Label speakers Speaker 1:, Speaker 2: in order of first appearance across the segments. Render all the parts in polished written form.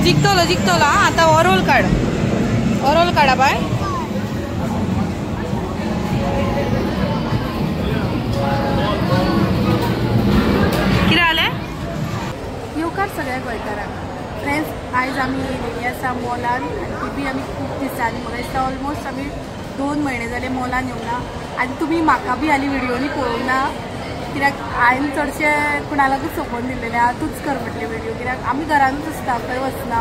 Speaker 1: जिंकतलो आता ओरोल काढा बाय कितें जालें येवकार सगळ्या गोंयकारांक फ्रेंड्स आयज आमी येयलेली आसा मॉलान आनी ती बी आमी खूब दिसांनी म्हाका दिसता ऑलमोस्ट आमी 2 म्हयने जाले मॉलान येवना आनी तुमी म्हाका बी हालीं व्हिडिओनी पळोवंक ना कित्याक हांवें चडशे कुणालाकूच सोपोवन दिल्लेले आहा तूच कर म्हटले व्हिडिओ कित्याक आमी घरानूच आसता खंय वचना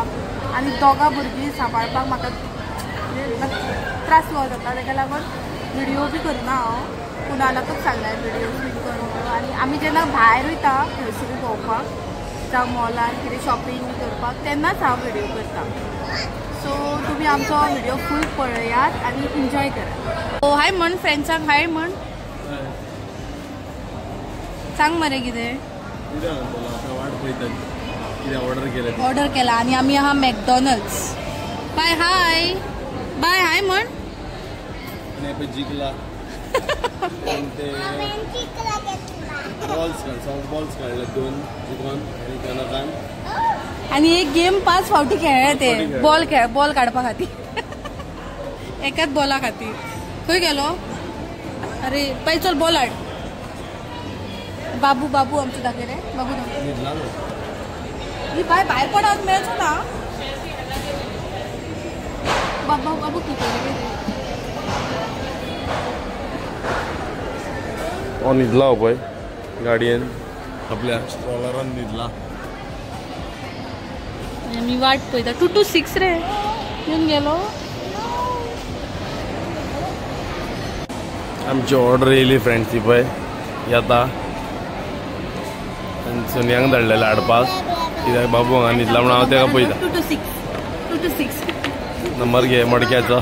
Speaker 1: आनी दोगां भुरगीं सांबाळपाक म्हाका त्रास जाता ताका लागून व्हिडिओ बी करना हांव कुणालाकूच सांगल्यार व्हिडिओ बी करूंक आनी आमी जेन्ना भायर वयता खंयसरी भोंवपाक जावं मॉलान कितें शॉपिंग बी करपाक तेन्नाच हांव व्हिडिओ करता सो तुमी आमचो व्हिडिओ फूल पळयात आनी एन्जॉय करात हाय म्हण फ्रेंड्सांक हाय म्हण सांग मरे कितें ऑर्डर केला आनी आमी आहा मॅकडॉनल्ड्स बाय हाय म्हण आणि एक गेम 5 फावटी खेळ्ळे ते बॉल काडपा खातीर एकाच बॉला खातीर खंय गेलो अरे पळय चल बॉल हाड बाबू आमचे दाखय रे बाबू ही बाय भायर पडत मेळचो ना बाबू कितें
Speaker 2: न्हिदला हो पळय गाडयेन आपल्या स्ट्रॉलरान न्हिदला
Speaker 1: मी वाट पळयता 226 रे येवन गेलो
Speaker 2: आमची ऑर्डर येयली फ्रेंड्स ती पळय येता सोनियांक धाडलेलें हाडपाक कित्याक बाबू हांगा न्हिदला म्हणून हांव तेका पळयता
Speaker 1: 226
Speaker 2: नंबर घे मडक्याचो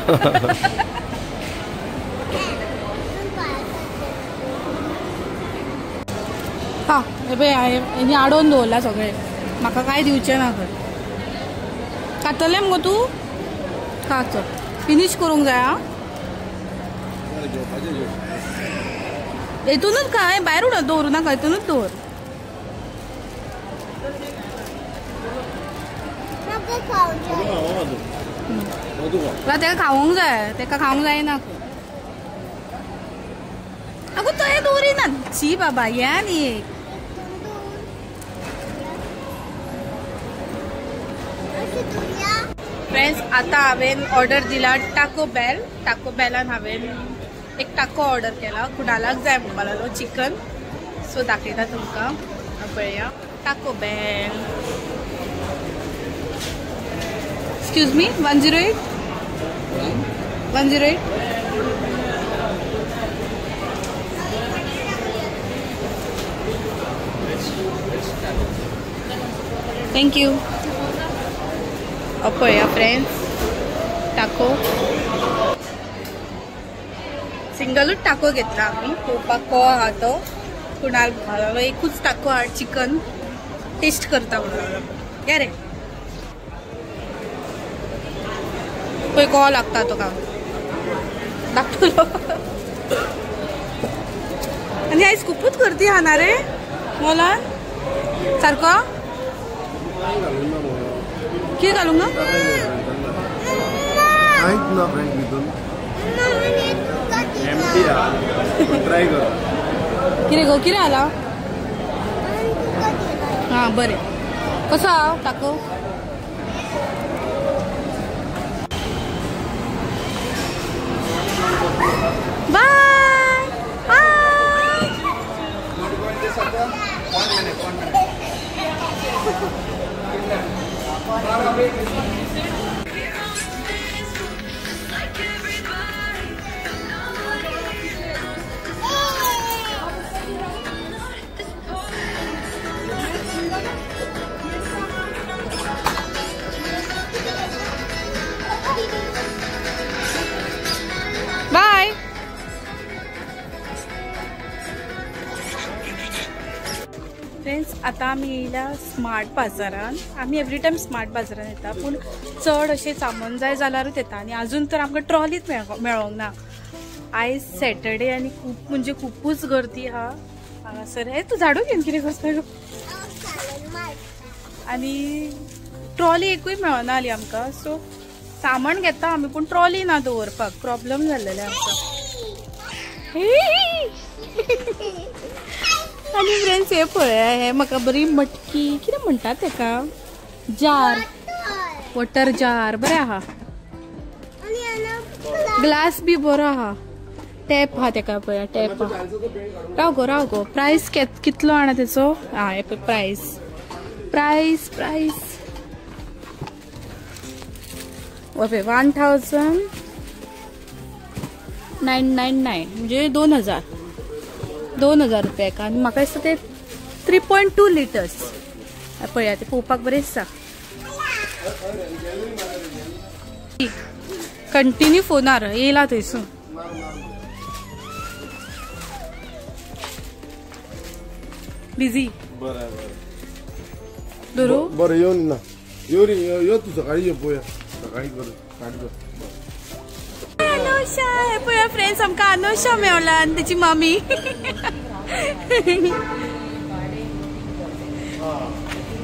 Speaker 1: हा हे पळय हेणी आडोवन दवरला सगळें म्हाका कांय दिवचें ना खंय काडटलें मगो तूं खा चल फिनीश करूंक जाय आं हेतूनच काय भायर उडत दवरूं नाका हितूनच दवर तेका खावंक जायना आगो थंय दवरिना शी बाबा हे आनी एक फ्रेंड्स आता हांवें ऑर्डर दिला टाको बेलान हांवें एक टाको ऑर्डर केला कुणालाक जाय म्हणपाक चिकन सो दाखयता तुमकां पळया Taco Bell excuse me 108 thank you पळया फ्रेंड्स टाको सिंगलूच टाको घेतला आमी पळोवपाक को आहा तो कुणाल भालो एकूच टाको हाड चिकन टेस्ट करता म्हणून या रे पळय को लागता तुका दाखतलो आनी आयज खूबच गर्दी आहा ना रे मॉलान सारको कितें घालूंक ना कितें जाला हा बरें कसो आहा टाको बाय फ्रेंड्स आता आमी येयला स्मार्ट बाजारान आमी एवरी टाइम स्मार्ट बाजारान येता पूण चड अशें सामान जाय जाल्यारूच येता आनी अजून तर आमकां ट्रॉलीच मेळोंक ना आयज सॅटर्डे आनी खूब म्हणजे खूबच गर्दी आहा हांगासर हे तूं झाडू घेवन कितें करता आनी ट्रॉली एकूय मेळना आली आमकां, सो सामान घेता आमी पूण ट्रॉली ना दवरपाक, प्रॉब्लेम जाल्लेले आमकां. आनी फ्रेंड्स हे पळया, हे म्हाका बरी मटकी कितें म्हणटात तेका, जार, वॉटर जार बरें आहा, ग्लास बी बरो आहा, टॅप आहा तेका पळया, टॅप आहा. राव गो प्राइस कितलो आना तेचो? हा हे प्राइस प्राइस प्राइस 1999 म्हणजे 2000 रुपयाक. आनी म्हाका दिसता ते 3.2 लिटर्स पळया, ते पळोवपाक बरें दिसता. कंटिन्यू फोनार येयला थंयसून. बिझी दुरू
Speaker 2: बरं येऊन ना, यो तू सकाळी ये, पोया सकाळी कर काढ.
Speaker 1: अनुषा हे पळया फ्रेंड्स, आमकां अनुषा मेवला आनी तेची मम्मी.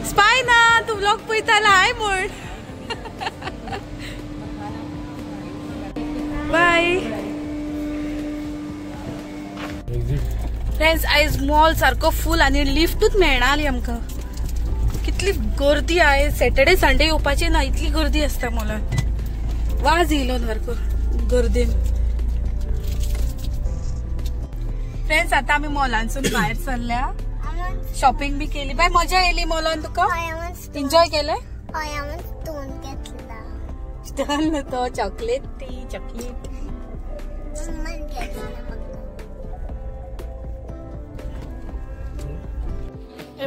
Speaker 1: स्पाय ना तू ब्लॉग पळयताला हाय म्हण. Bye friends. आयज मॉल सारको फूल आनी लिफ्टूच मेळनाली आमकां. कितली गर्दी आहे, सॅटर्डे संडे येवपाची ना, इतली गर्दी असता मॉलात. वाज येयलो सारको गर्दीन. फ्रेंड्स आता आम्ही मॉलांसून बाहेर सरल्या, शॉपिंग बी केली. बाय मजा येयली मॉलान तुका? एन्जॉय केलं? स्टोन तो चॉकलेट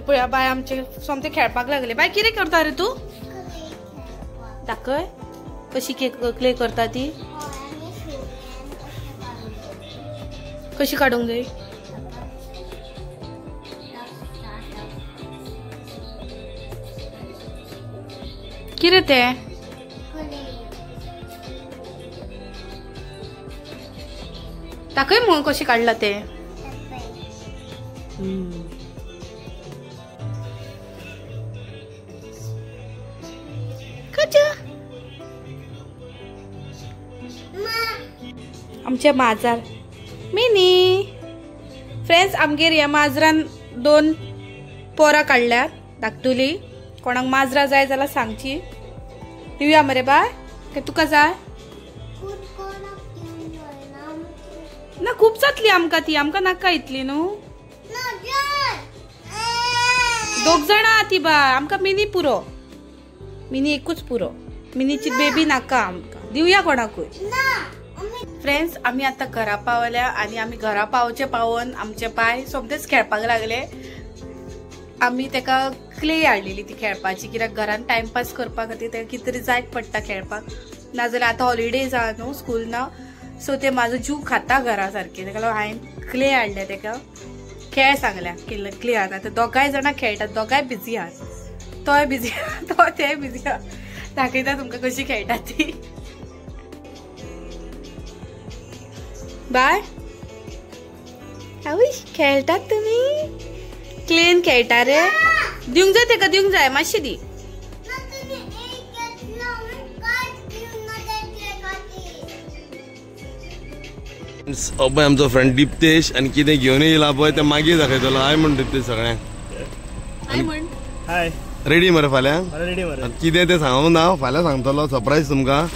Speaker 1: पळया बाय आमचे सोमते खेळपाक लागले. बाय कितें करता रे तू? दाखय कशी क्ले करता ती, कशी काढूंक जाय. कितें ते दाखय मग कशी काढला ते. आमचे माजर मिनी. फ्रेंड्स आमगेर ह्या माजरान 2 पोरां काडल्यात. धाकटुली कोणाक माजरा जाय जाल्यार सांगची. दिवया मरे बाय, काय तुका जाय ना? खूप जातली आमकां ती, आमकां नाका इतली न्हू. 2 जाणां ती बाय, आमकां मिनी पुरो, मिनी एकूच पुरो. मिनीची बेबी नाका आमकां, दिवया कोणाकूय. फ्रेंड्स आम्ही आता घरा पावल्या आणि आम्ही घरा पावचे पावून आमचे पाय सोमतेच खेळपाक लागले. आम्ही तेका क्ले हाडलेली ती खेळपाची, कित्याक घरान टाइमपास करपा खातीर तेका कितें तरी जायत पडटा खेळपाक. नाजाल्यार आतां हॉलिडेज आहा न्हू स्कूल ना, सो ते म्हाजो जीव खाता घरा सारके. तेका लागून हांवें क्ले हाडले तेका, खेळ सांगल्या क्ले हाडटा. ते दोगांय जाणां खेळटात, दोगांय बिजी आहात. तोय बिजी आहा, तो ते बिजी आहा. दाखयता तुमकां कशी खेळटात ती. बाय आवय खेळटात तुमी? क्लेन खेळटा रे? दिवंक जाय तेका, दिवंक जाय, मातशी दी.
Speaker 2: पळय आमचो फ्रेंड दिप्तेश आनी कितें घेवन येयला पळय ते मागीर दाखयतलो. हाय म्हण दिप्तेश सगळ्यांक.
Speaker 3: हाय
Speaker 2: रेडी मरे फाल्यां?
Speaker 3: रेडी मरे.
Speaker 2: कितें तें सांगूंक ना, फाल्यां सांगतलो सरप्रायज तुमकां.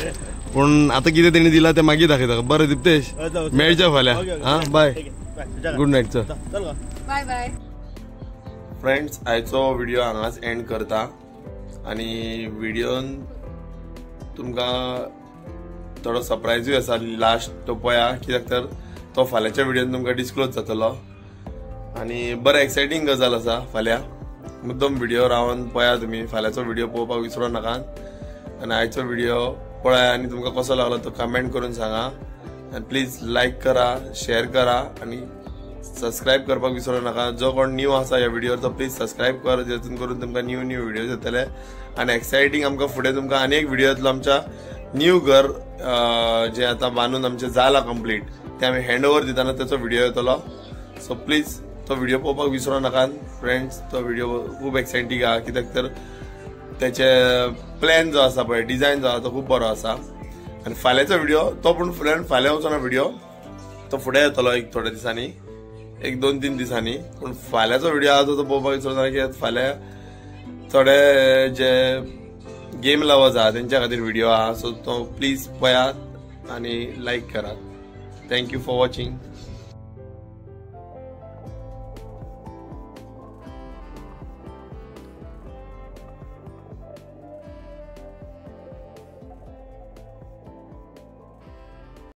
Speaker 2: पूण आता कितें तेणी दिला ते मागीर दाखयता. बरें दिप्तेश, मेळच्या फाल्यां. हा बाय, गुड नाईट. चल
Speaker 1: बाय बाय.
Speaker 2: फ्रेंड्स आयचो व्हिडिओ हांगाच एंड करता. आनी व्हिडिओन तुमकां थोडो सरप्रायजूय आसा लास्ट, तो पळया, कित्याक तर तो फाल्यांच्या व्हिडिओन तुमकां डिस्क्लोज जातलो. आनी बरें एक्सायटींग गजाल आसा फाल्यां. मुद्दम व्हिडिओ रावन पळया तुमी. फाल्यांचो व्हिडिओ पळोवपाक विसरू नाकात. आनी आयचो व्हिडिओ पळया आनी तुमकां कसो लागलो तो कमेंट करून सांगा. आनी प्लीज लायक करा, शेअर करा आनी सबस्क्राईब करपाक विसरू नका. जो कोण न्यू आसा ह्या व्हिडिओर तो प्लीज सबस्क्राईब कर, जेतून करून तुमकां न्यू व्हिडिओज येतले. आनी एक्सायटींग आमकां फुडें तुमकां आनी एक व्हिडिओ येतलो आमच्या न्यू घर जे आतां बांदून आमचें जाला कंप्लीट, ते आमी हँड ओव्हर दिताना तेचो व्हिडिओ येतलो. सो प्लीज तो व्हिडिओ पळोवपाक विसरू नाकात फ्रेंड्स. तो व्हिडिओ खूब एक्सायटींग आहा, कित्याक तर त्याचे प्लॅन जो आसा पळय, डिझायन जो आसा तो खूब बरो आसा. आनी फाल्यांचो व्हिडिओ तो पूण फ्रेंड फाल्यां वचना व्हिडिओ तो फुडें येतलो एक थोड्या दिसांनी, 1-2-3 दिसांनी. पूण फाल्यांचो व्हिडिओ आसा तो पळोवपाक विचारना, कित्याक फाल्यां थोडे जे गेम लवर्स आहा तेंच्या खातीर व्हिडिओ आहा. सो तो प्लीज पळयात आनी लायक करात. Thank you for watching.